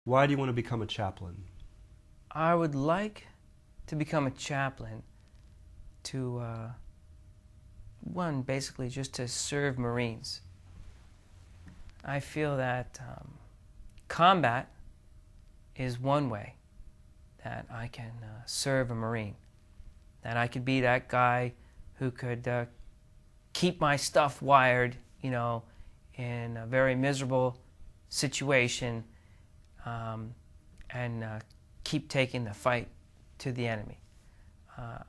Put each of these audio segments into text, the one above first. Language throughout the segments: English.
Why do you want to become a chaplain? I would like to become a chaplain to, one, basically just to serve Marines. I feel that combat is one way that I can serve a Marine. That I could be that guy who could keep my stuff wired, you know, in a very miserable situation, and keep taking the fight to the enemy.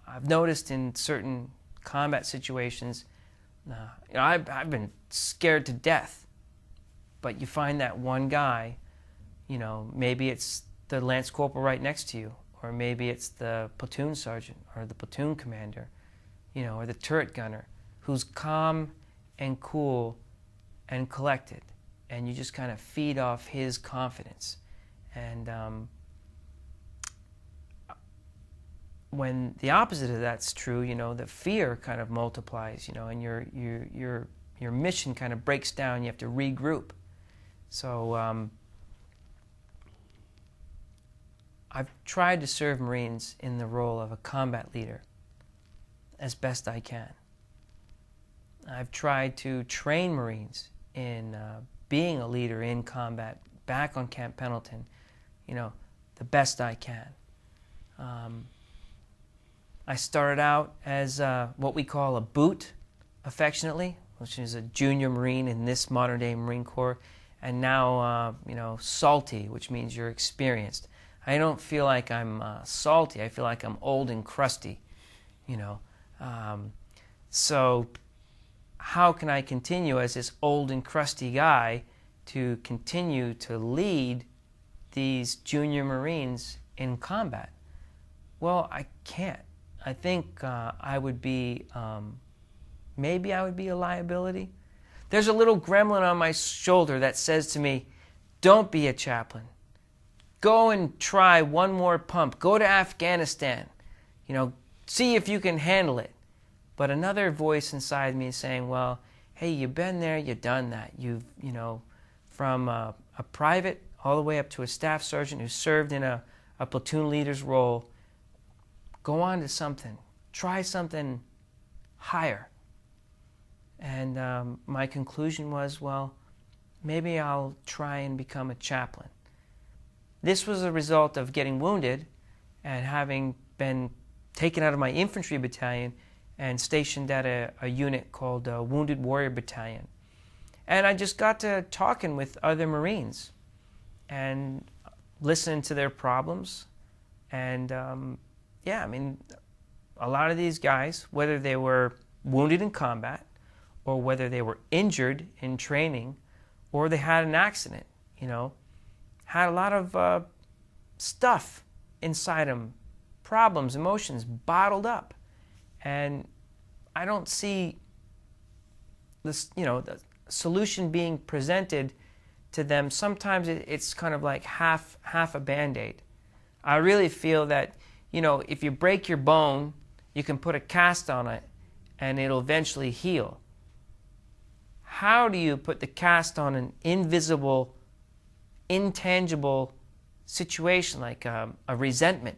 I've noticed in certain combat situations, you know, I've been scared to death, but you find that one guy, you know, maybe it's the lance corporal right next to you, or maybe it's the platoon sergeant or the platoon commander, you know, or the turret gunner, who's calm and cool and collected, and you just kind of feed off his confidence. And when the opposite of that's true, you know, the fear kind of multiplies, you know, and your mission kind of breaks down. You have to regroup. So I've tried to serve Marines in the role of a combat leader as best I can. I've tried to train Marines in being a leader in combat back on Camp Pendleton, you know, the best I can. I started out as what we call a boot, affectionately, which is a junior Marine in this modern-day Marine Corps, and now, you know, salty, which means you're experienced. I don't feel like I'm salty. I feel like I'm old and crusty, you know. So how can I continue as this old and crusty guy to continue to lead these junior Marines in combat? Well, I can't. I think I would be, maybe I would be a liability. There's a little gremlin on my shoulder that says to me, don't be a chaplain. Go and try one more pump. Go to Afghanistan. You know, see if you can handle it. But another voice inside me is saying, well, hey, you've been there, you've done that. You've, you know, from a private all the way up to a staff sergeant who served in a platoon leader's role. Go on to something. Try something higher. And my conclusion was, well, maybe I'll try and become a chaplain. This was a result of getting wounded and having been taken out of my infantry battalion and stationed at a unit called Wounded Warrior Battalion. And I just got to talking with other Marines and listening to their problems. And yeah, I mean, a lot of these guys, whether they were wounded in combat or whether they were injured in training or they had an accident, you know, had a lot of stuff inside them, problems, emotions bottled up. And I don't see this, you know, the solution being presented to them. Sometimes it's kind of like half a Band-Aid. I really feel that, you know, if you break your bone, you can put a cast on it and it'll eventually heal. How do you put the cast on an invisible, intangible situation like a resentment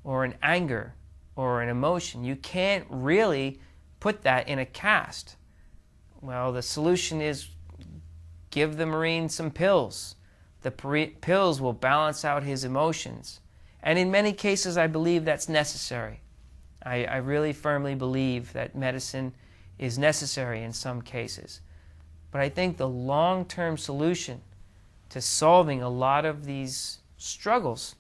or an anger or an emotion? You can't really put that in a cast. Well, the solution is give the Marine some pills. The pills will balance out his emotions. And in many cases, I believe that's necessary. I really firmly believe that medicine is necessary in some cases. But I think the long-term solution to solving a lot of these struggles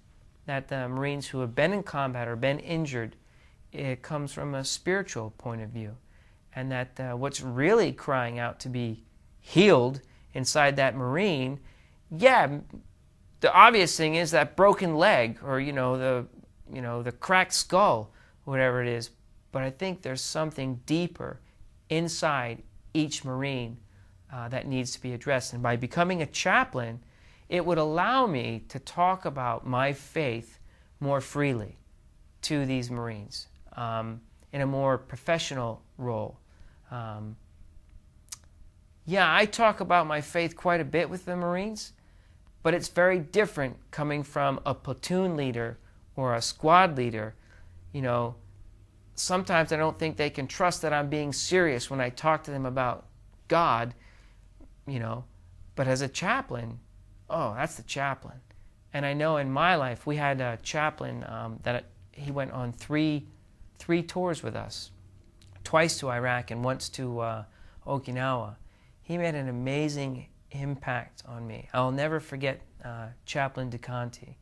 that the Marines who have been in combat or been injured, it comes from a spiritual point of view. And that what's really crying out to be healed inside that Marine, yeah, the obvious thing is that broken leg or, the cracked skull, whatever it is. But I think there's something deeper inside each Marine that needs to be addressed. And by becoming a chaplain, it would allow me to talk about my faith more freely to these Marines in a more professional role. Yeah, I talk about my faith quite a bit with the Marines, But it's very different coming from a platoon leader or a squad leader. You know, sometimes I don't think they can trust that I'm being serious when I talk to them about God, you know. But as a chaplain, oh, that's the chaplain. And I know in my life, we had a chaplain that he went on three tours with us, twice to Iraq and once to Okinawa. He made an amazing impact on me. I'll never forget Chaplain DeConti.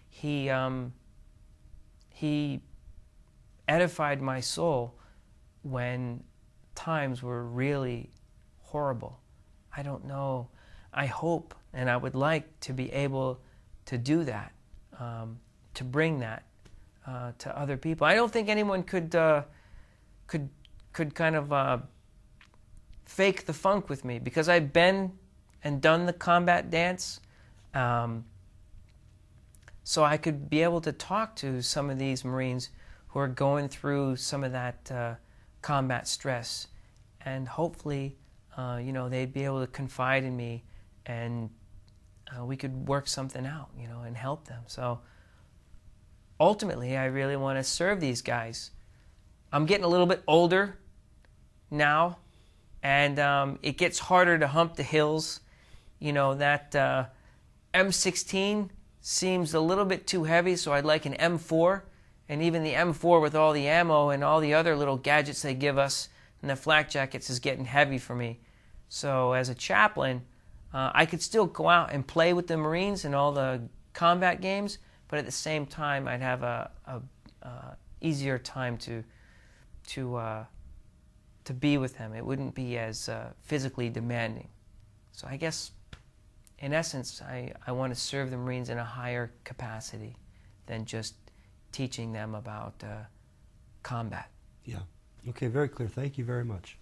He edified my soul when times were really horrible. I don't know. I hope and I would like to be able to do that, to bring that to other people. I don't think anyone could kind of fake the funk with me, because I've been and done the combat dance. So I could be able to talk to some of these Marines who are going through some of that combat stress, and hopefully, you know, they'd be able to confide in me, and we could work something out, you know, and help them. So ultimately, I really want to serve these guys. I'm getting a little bit older now, and it gets harder to hump the hills. You know, that M16 seems a little bit too heavy, so I'd like an M4. And even the M4 with all the ammo and all the other little gadgets they give us and the flak jackets is getting heavy for me. So as a chaplain, I could still go out and play with the Marines in all the combat games, but at the same time, I'd have a easier time to be with them. It wouldn't be as physically demanding. So I guess, in essence, I want to serve the Marines in a higher capacity than just teaching them about combat. Yeah. Okay, very clear. Thank you very much.